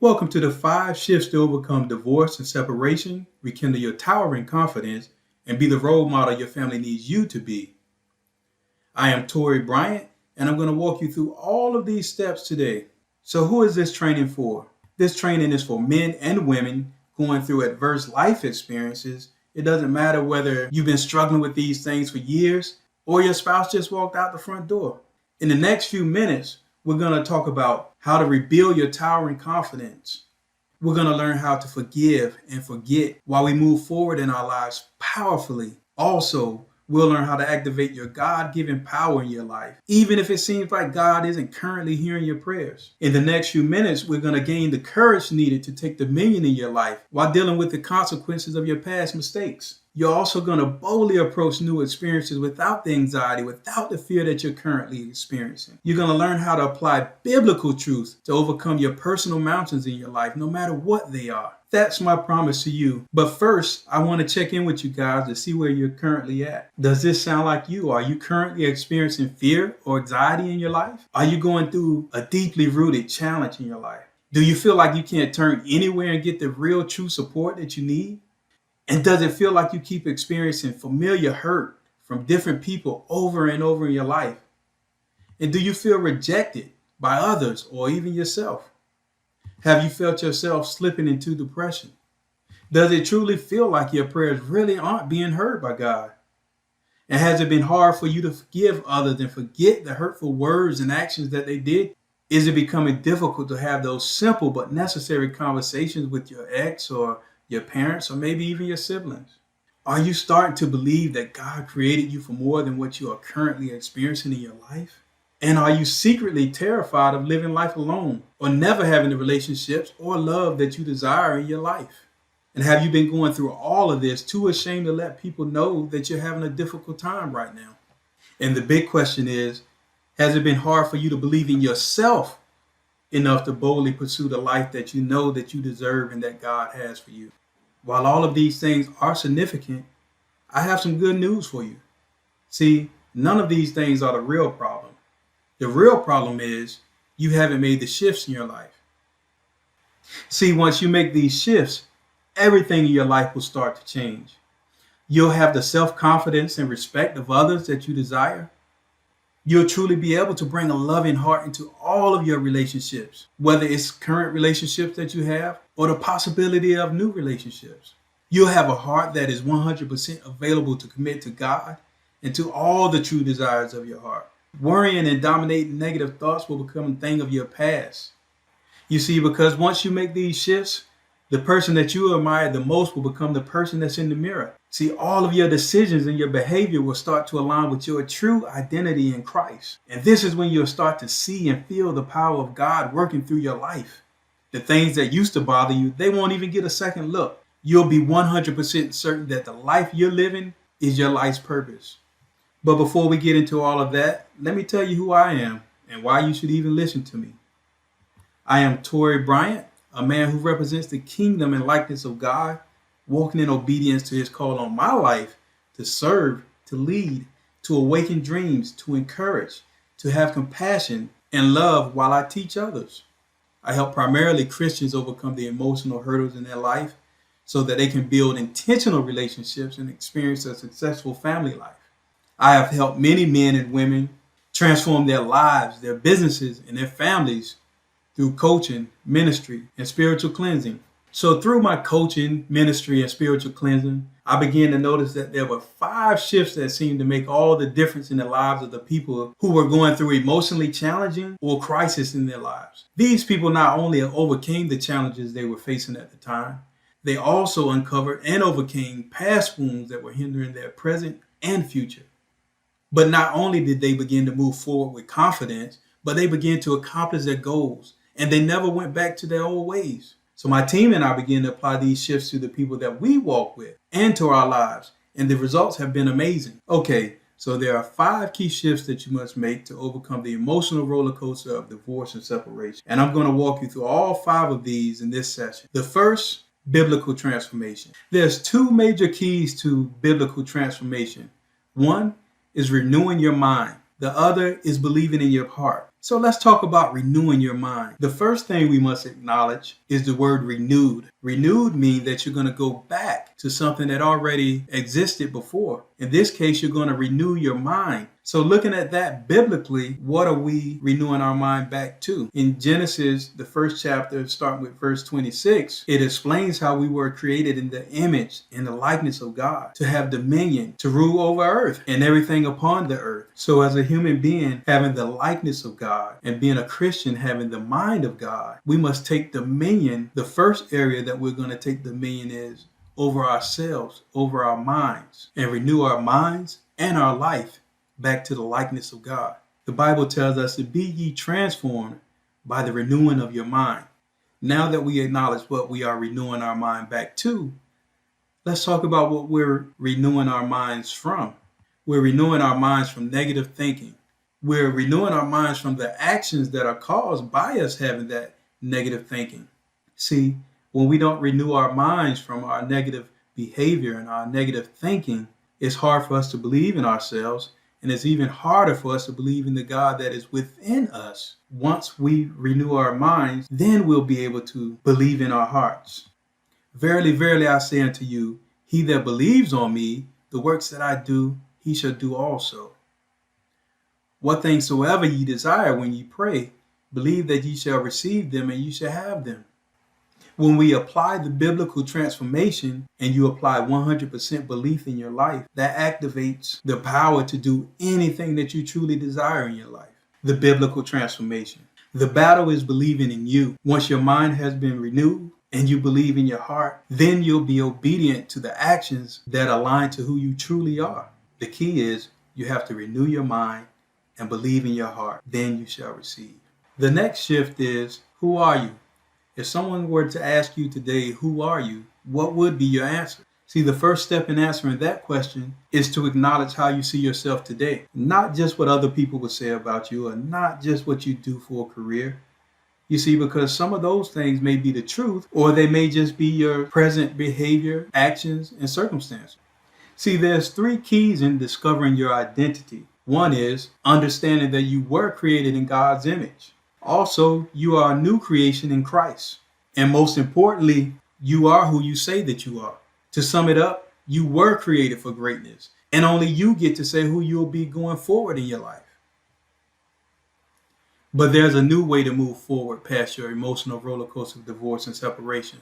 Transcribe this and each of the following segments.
Welcome to the 5 shifts to overcome divorce and separation, rekindle your towering confidence, and be the role model your family needs you to be. I am Tori Bryant, and I'm going to walk you through all of these steps today. So, who is this training for? This training is for men and women going through adverse life experiences. It doesn't matter whether you've been struggling with these things for years or your spouse just walked out the front door. In the next few minutes, we're going to talk about how to rebuild your towering confidence. We're going to learn how to forgive and forget while we move forward in our lives powerfully. Also, we'll learn how to activate your God-given power in your life, even if it seems like God isn't currently hearing your prayers. In the next few minutes, we're going to gain the courage needed to take dominion in your life while dealing with the consequences of your past mistakes. You're also going to boldly approach new experiences without the anxiety, without the fear that you're currently experiencing. You're going to learn how to apply biblical truth to overcome your personal mountains in your life, no matter what they are. That's my promise to you. But first, I want to check in with you guys to see where you're currently at. Does this sound like you? Are you currently experiencing fear or anxiety in your life? Are you going through a deeply rooted challenge in your life? Do you feel like you can't turn anywhere and get the real true support that you need? And does it feel like you keep experiencing familiar hurt from different people over and over in your life? And do you feel rejected by others or even yourself? Have you felt yourself slipping into depression? Does it truly feel like your prayers really aren't being heard by God? And has it been hard for you to forgive others and forget the hurtful words and actions that they did? Is it becoming difficult to have those simple but necessary conversations with your ex or your parents, or maybe even your siblings? Are you starting to believe that God created you for more than what you are currently experiencing in your life? And are you secretly terrified of living life alone or never having the relationships or love that you desire in your life? And have you been going through all of this too ashamed to let people know that you're having a difficult time right now? And the big question is, has it been hard for you to believe in yourself enough to boldly pursue the life that you know that you deserve and that God has for you? While all of these things are significant, I have some good news for you. See, none of these things are the real problem. The real problem is you haven't made the shifts in your life. See, once you make these shifts, everything in your life will start to change. You'll have the self-confidence and respect of others that you desire. You'll truly be able to bring a loving heart into all of your relationships, whether it's current relationships that you have or the possibility of new relationships. You'll have a heart that is 100% available to commit to God and to all the true desires of your heart. Worrying and dominating negative thoughts will become a thing of your past. You see, because once you make these shifts, the person that you admire the most will become the person that's in the mirror. See, all of your decisions and your behavior will start to align with your true identity in Christ. And this is when you'll start to see and feel the power of God working through your life. The things that used to bother you, they won't even get a second look. You'll be 100% certain that the life you're living is your life's purpose. But before we get into all of that, let me tell you who I am and why you should even listen to me. I am Tori Bryant, a man who represents the kingdom and likeness of God, walking in obedience to his call on my life to serve, to lead, to awaken dreams, to encourage, to have compassion and love while I teach others. I help primarily Christians overcome the emotional hurdles in their life so that they can build intentional relationships and experience a successful family life. I have helped many men and women transform their lives, their businesses, and their families through coaching, ministry, and spiritual cleansing. So through my coaching, ministry, and spiritual cleansing, I began to notice that there were 5 shifts that seemed to make all the difference in the lives of the people who were going through emotionally challenging or crisis in their lives. These people not only overcame the challenges they were facing at the time, they also uncovered and overcame past wounds that were hindering their present and future. But not only did they begin to move forward with confidence, but they began to accomplish their goals, and they never went back to their old ways. So my team and I began to apply these shifts to the people that we walk with and to our lives, and the results have been amazing. Okay, so there are 5 key shifts that you must make to overcome the emotional roller coaster of divorce and separation. And I'm going to walk you through all 5 of these in this session. The first, biblical transformation. There's 2 major keys to biblical transformation. One is renewing your mind. The other is believing in your heart. So let's talk about renewing your mind. The first thing we must acknowledge is the word renewed. Renewed means that you're going to go back to something that already existed before. In this case, you're going to renew your mind. So looking at that biblically, what are we renewing our mind back to? In Genesis, the first chapter, starting with verse 26, it explains how we were created in the image and the likeness of God, to have dominion, to rule over earth and everything upon the earth. So as a human being having the likeness of God and being a Christian having the mind of God, we must take dominion. The first area that we're going to take dominion is over ourselves, over our minds, and renew our minds and our life back to the likeness of God. The Bible tells us to be ye transformed by the renewing of your mind. Now that we acknowledge what we are renewing our mind back to, let's talk about what we're renewing our minds from. We're renewing our minds from negative thinking. We're renewing our minds from the actions that are caused by us having that negative thinking. See, when we don't renew our minds from our negative behavior and our negative thinking, it's hard for us to believe in ourselves, and it's even harder for us to believe in the God that is within us. Once we renew our minds, then we'll be able to believe in our hearts. Verily, verily, I say unto you, he that believes on me, the works that I do, he shall do also. What things soever ye desire when ye pray, believe that ye shall receive them and ye shall have them. When we apply the biblical transformation and you apply 100% belief in your life, that activates the power to do anything that you truly desire in your life. The biblical transformation. The battle is believing in you. Once your mind has been renewed and you believe in your heart, then you'll be obedient to the actions that align to who you truly are. The key is you have to renew your mind and believe in your heart. Then you shall receive. The next shift is, who are you? If someone were to ask you today, who are you? What would be your answer? See, the first step in answering that question is to acknowledge how you see yourself today. Not just what other people would say about you, or not just what you do for a career. You see, because some of those things may be the truth, or they may just be your present behavior, actions, and circumstances. See, there's 3 keys in discovering your identity. One is understanding that you were created in God's image. Also, you are a new creation in Christ. And most importantly, you are who you say that you are. To sum it up, you were created for greatness, and only you get to say who you'll be going forward in your life. But there's a new way to move forward past your emotional roller coaster of divorce and separation.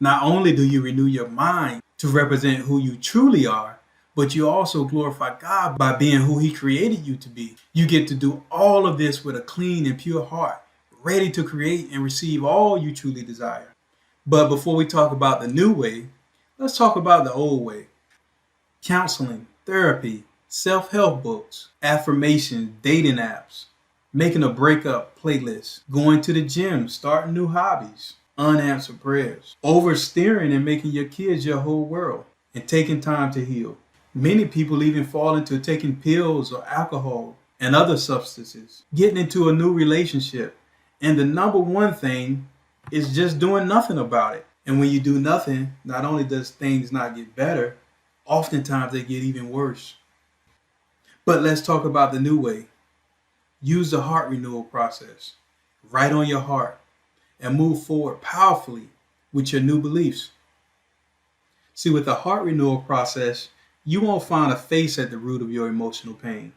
Not only do you renew your mind to represent who you truly are, but you also glorify God by being who he created you to be. You get to do all of this with a clean and pure heart, ready to create and receive all you truly desire. But before we talk about the new way, let's talk about the old way. Counseling, therapy, self-help books, affirmations, dating apps, making a breakup playlist, going to the gym, starting new hobbies, unanswered prayers, oversteering and making your kids your whole world, and taking time to heal. Many people even fall into taking pills or alcohol and other substances, getting into a new relationship. And the number one thing is just doing nothing about it. And when you do nothing, not only does things not get better, oftentimes they get even worse. But let's talk about the new way. Use the heart renewal process. Write on your heart and move forward powerfully with your new beliefs. See, with the heart renewal process, you won't find a face at the root of your emotional pain,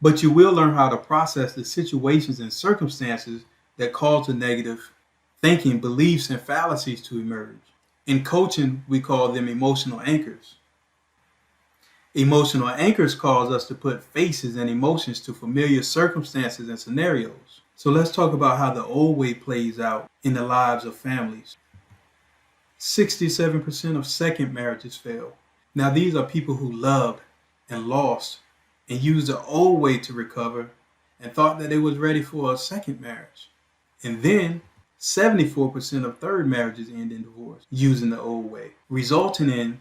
but you will learn how to process the situations and circumstances that cause the negative thinking, beliefs, and fallacies to emerge. In coaching, we call them emotional anchors. Emotional anchors cause us to put faces and emotions to familiar circumstances and scenarios. So let's talk about how the old way plays out in the lives of families. 67% of second marriages fail. Now, these are people who loved and lost and used the old way to recover and thought that they was ready for a second marriage. And then 74% of third marriages end in divorce using the old way, resulting in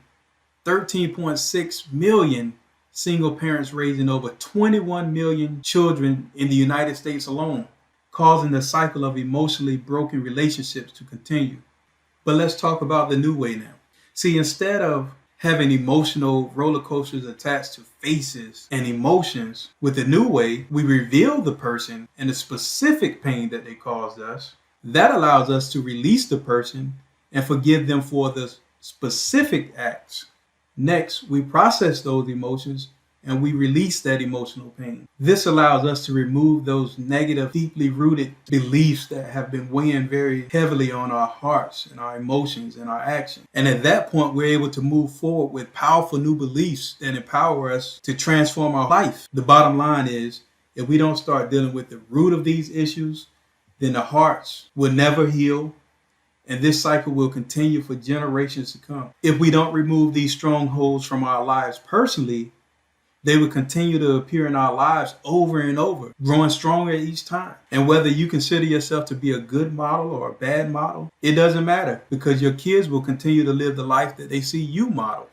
13.6 million single parents raising over 21 million children in the United States alone, causing the cycle of emotionally broken relationships to continue. But let's talk about the new way now. See, instead of having emotional roller coasters attached to faces and emotions. With the new way, we reveal the person and the specific pain that they caused us. That allows us to release the person and forgive them for the specific acts. Next, we process those emotions and we release that emotional pain. This allows us to remove those negative, deeply rooted beliefs that have been weighing very heavily on our hearts and our emotions and our actions. And at that point, we're able to move forward with powerful new beliefs that empower us to transform our life. The bottom line is, if we don't start dealing with the root of these issues, then the hearts will never heal, and this cycle will continue for generations to come. If we don't remove these strongholds from our lives personally, they will continue to appear in our lives over and over, growing stronger each time. And whether you consider yourself to be a good model or a bad model, it doesn't matter, because your kids will continue to live the life that they see you model.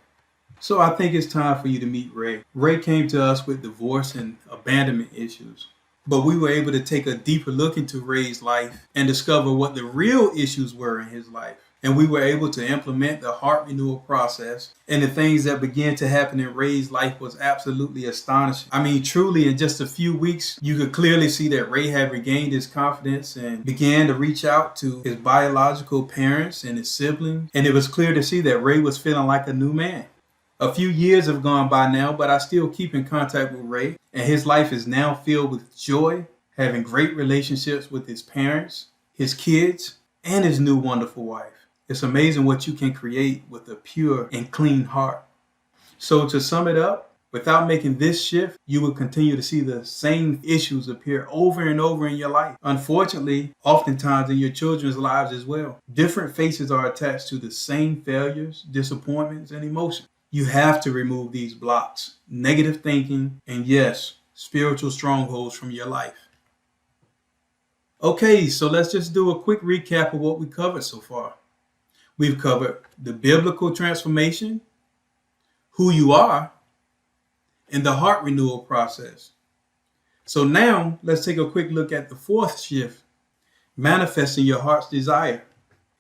So I think it's time for you to meet Ray. Ray came to us with divorce and abandonment issues, but we were able to take a deeper look into Ray's life and discover what the real issues were in his life. And we were able to implement the heart renewal process, and the things that began to happen in Ray's life was absolutely astonishing. I mean, truly, in just a few weeks, you could clearly see that Ray had regained his confidence and began to reach out to his biological parents and his siblings. And it was clear to see that Ray was feeling like a new man. A few years have gone by now, but I still keep in contact with Ray, and his life is now filled with joy, having great relationships with his parents, his kids, and his new wonderful wife. It's amazing what you can create with a pure and clean heart. So to sum it up, without making this shift, you will continue to see the same issues appear over and over in your life. Unfortunately, oftentimes in your children's lives as well. Different faces are attached to the same failures, disappointments, and emotions. You have to remove these blocks, negative thinking, and yes, spiritual strongholds from your life. Okay, so let's just do a quick recap of what we covered so far. We've covered the biblical transformation, who you are, and the heart renewal process. So now let's take a quick look at the fourth shift, manifesting your heart's desire.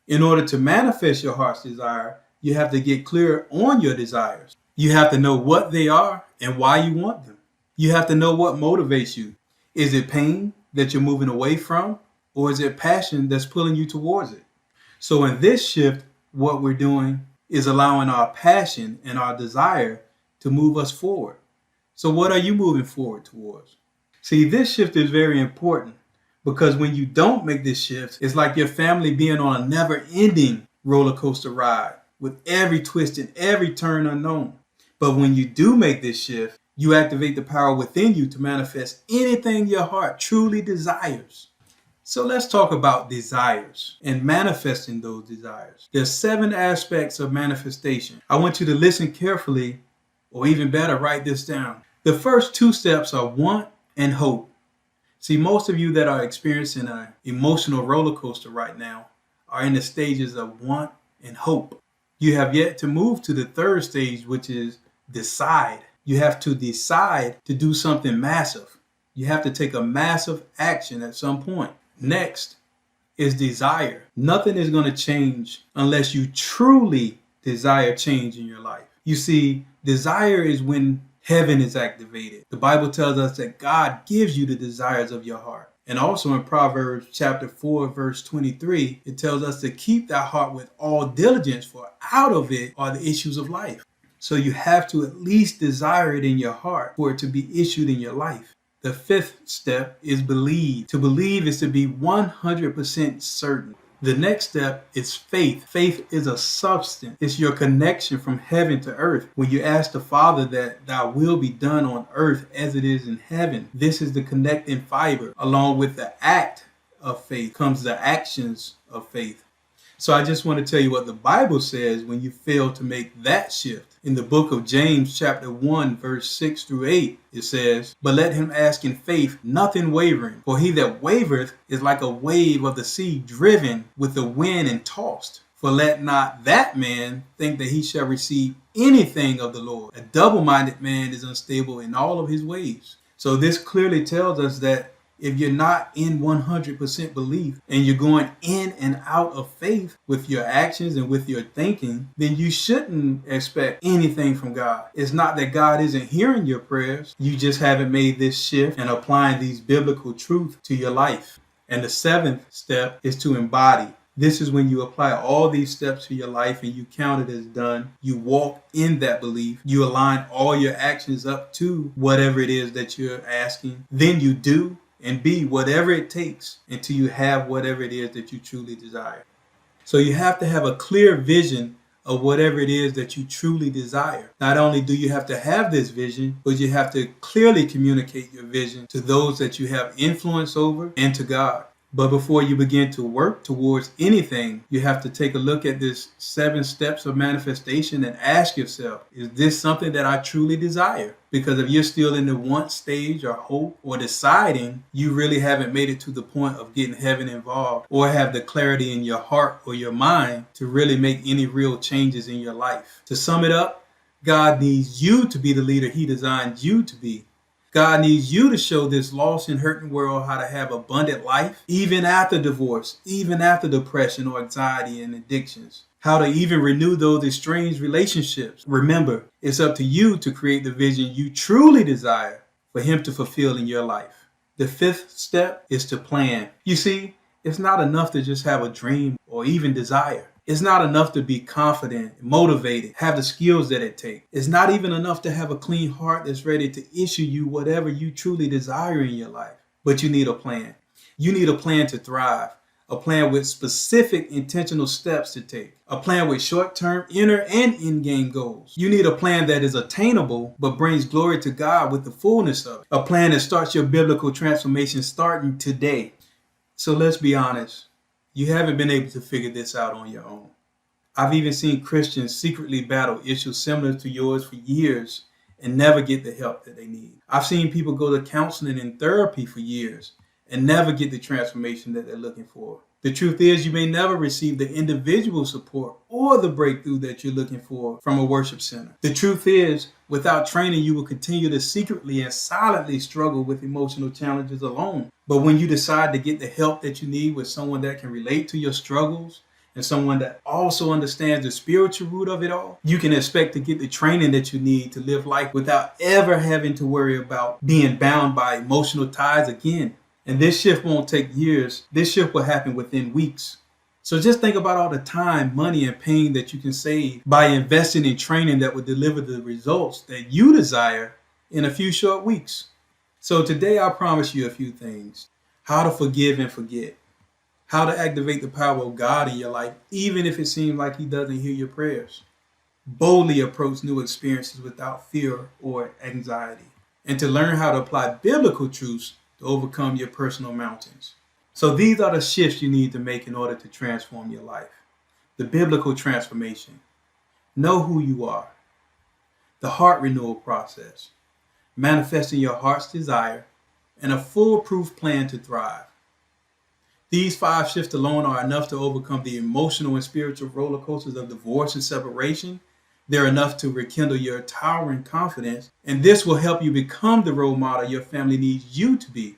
In order to manifest your heart's desire, you have to get clear on your desires. You have to know what they are and why you want them. You have to know what motivates you. Is it pain that you're moving away from, or is it passion that's pulling you towards it? So in this shift, what we're doing is allowing our passion and our desire to move us forward. So what are you moving forward towards? See, this shift is very important, because when you don't make this shift, it's like your family being on a never-ending roller coaster ride with every twist and every turn unknown. But when you do make this shift, you activate the power within you to manifest anything your heart truly desires. So let's talk about desires and manifesting those desires. There's 7 aspects of manifestation. I want you to listen carefully, or even better, write this down. The first 2 steps are want and hope. See, most of you that are experiencing an emotional roller coaster right now are in the stages of want and hope. You have yet to move to the 3rd stage, which is decide. You have to decide to do something massive. You have to take a massive action at some point. Next is desire. Nothing is going to change unless you truly desire change in your life. You see, desire is when heaven is activated. The Bible tells us that God gives you the desires of your heart. And also in Proverbs chapter 4, verse 23, it tells us to keep thy heart with all diligence, for out of it are the issues of life. So you have to at least desire it in your heart for it to be issued in your life. The 5th step is believe. To believe is to be 100% certain. The next step is faith. Faith is a substance. It's your connection from heaven to earth. When you ask the Father that thy will be done on earth as it is in heaven, this is the connecting fiber. Along with the act of faith comes the actions of faith. So I just want to tell you what the Bible says when you fail to make that shift. In the book of James chapter 1 verse 6 through 8, it says, "But let him ask in faith, nothing wavering. For he that wavereth is like a wave of the sea driven with the wind and tossed. For let not that man think that he shall receive anything of the Lord. A double-minded man is unstable in all of his ways." So this clearly tells us that If you're not in 100% belief and you're going in and out of faith with your actions and with your thinking, then you shouldn't expect anything from God. It's not that God isn't hearing your prayers. You just haven't made this shift and applying these biblical truths to your life. And the seventh step is to embody. This is when you apply all these steps to your life and you count it as done. You walk in that belief. You align all your actions up to whatever it is that you're asking. Then you do and be whatever it takes until you have whatever it is that you truly desire. So you have to have a clear vision of whatever it is that you truly desire. Not only do you have to have this vision, but you have to clearly communicate your vision to those that you have influence over and to God. But before you begin to work towards anything, you have to take a look at this 7 steps of manifestation and ask yourself, is this something that I truly desire? Because if you're still in the want stage or hope or deciding, you really haven't made it to the point of getting heaven involved or have the clarity in your heart or your mind to really make any real changes in your life. To sum it up, God needs you to be the leader He designed you to be. God needs you to show this lost and hurting world how to have abundant life, even after divorce, even after depression or anxiety and addictions. How to even renew those estranged relationships. Remember, it's up to you to create the vision you truly desire for Him to fulfill in your life. The 5th step is to plan. You see, it's not enough to just have a dream or even desire. It's not enough to be confident, motivated, have the skills that it takes. It's not even enough to have a clean heart that's ready to issue you whatever you truly desire in your life. But you need a plan. You need a plan to thrive, a plan with specific intentional steps to take, a plan with short-term, inner, and in-game goals. You need a plan that is attainable but brings glory to God with the fullness of it, a plan that starts your biblical transformation starting today. So let's be honest. You haven't been able to figure this out on your own. I've even seen Christians secretly battle issues similar to yours for years and never get the help that they need. I've seen people go to counseling and therapy for years and never get the transformation that they're looking for. The truth is, you may never receive the individual support or the breakthrough that you're looking for from a worship center. The truth is, without training, you will continue to secretly and silently struggle with emotional challenges alone. But when you decide to get the help that you need with someone that can relate to your struggles and someone that also understands the spiritual root of it all, you can expect to get the training that you need to live life without ever having to worry about being bound by emotional ties again. And this shift won't take years. This shift will happen within weeks. So just think about all the time, money, and pain that you can save by investing in training that will deliver the results that you desire in a few short weeks. So today I promise you a few things. How to forgive and forget. How to activate the power of God in your life, even if it seems like He doesn't hear your prayers. Boldly approach new experiences without fear or anxiety. And to learn how to apply biblical truths to overcome your personal mountains. So these are the shifts you need to make in order to transform your life. The biblical transformation. Know who you are. The heart renewal process. Manifesting your heart's desire. And a foolproof plan to thrive. These 5 shifts alone are enough to overcome the emotional and spiritual roller coasters of divorce and separation. They're enough to rekindle your towering confidence, and this will help you become the role model your family needs you to be.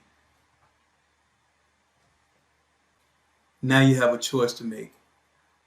Now you have a choice to make.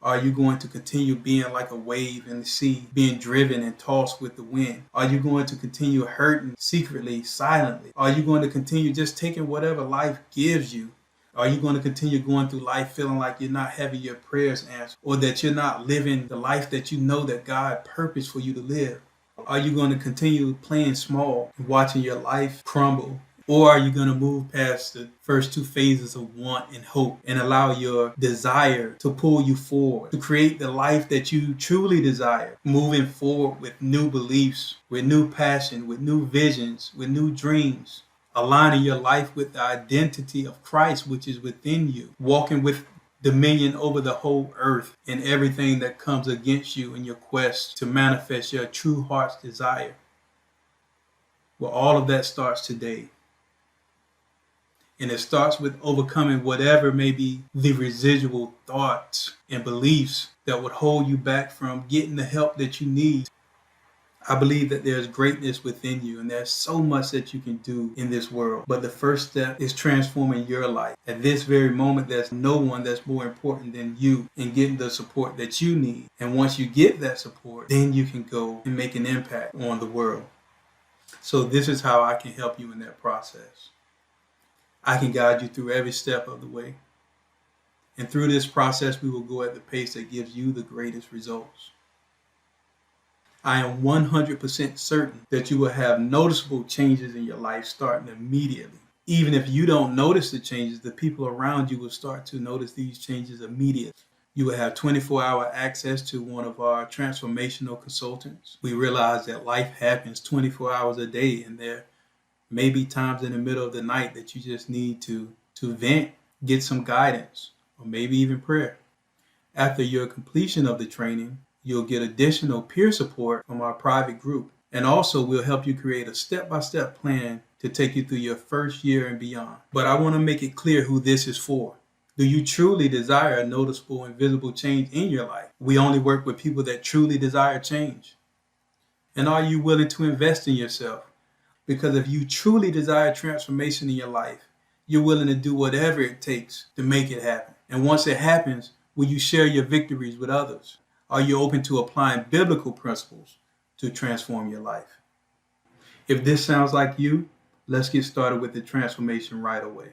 Are you going to continue being like a wave in the sea, being driven and tossed with the wind? Are you going to continue hurting secretly, silently? Are you going to continue just taking whatever life gives you? Are you going to continue going through life feeling like you're not having your prayers answered, or that you're not living the life that you know that God purposed for you to live? Are you going to continue playing small and watching your life crumble? Or are you going to move past the first 2 phases of want and hope and allow your desire to pull you forward, to create the life that you truly desire, moving forward with new beliefs, with new passion, with new visions, with new dreams? Aligning your life with the identity of Christ, which is within you, walking with dominion over the whole earth and everything that comes against you in your quest to manifest your true heart's desire. Well, all of that starts today. And it starts with overcoming whatever may be the residual thoughts and beliefs that would hold you back from getting the help that you need. I believe that there's greatness within you and there's so much that you can do in this world. But the first step is transforming your life. At this very moment, there's no one that's more important than you in getting the support that you need. And once you get that support, then you can go and make an impact on the world. So this is how I can help you in that process. I can guide you through every step of the way. And through this process, we will go at the pace that gives you the greatest results. I am 100% certain that you will have noticeable changes in your life starting immediately. Even if you don't notice the changes, the people around you will start to notice these changes immediately. You will have 24-hour access to one of our transformational consultants. We realize that life happens 24 hours a day, and there may be times in the middle of the night that you just need to vent, get some guidance, or maybe even prayer. After your completion of the training, you'll get additional peer support from our private group. And also, we'll help you create a step-by-step plan to take you through your first year and beyond. But I want to make it clear who this is for. Do you truly desire a noticeable and visible change in your life? We only work with people that truly desire change. And are you willing to invest in yourself? Because if you truly desire transformation in your life, you're willing to do whatever it takes to make it happen. And once it happens, will you share your victories with others? Are you open to applying biblical principles to transform your life? If this sounds like you, let's get started with the transformation right away.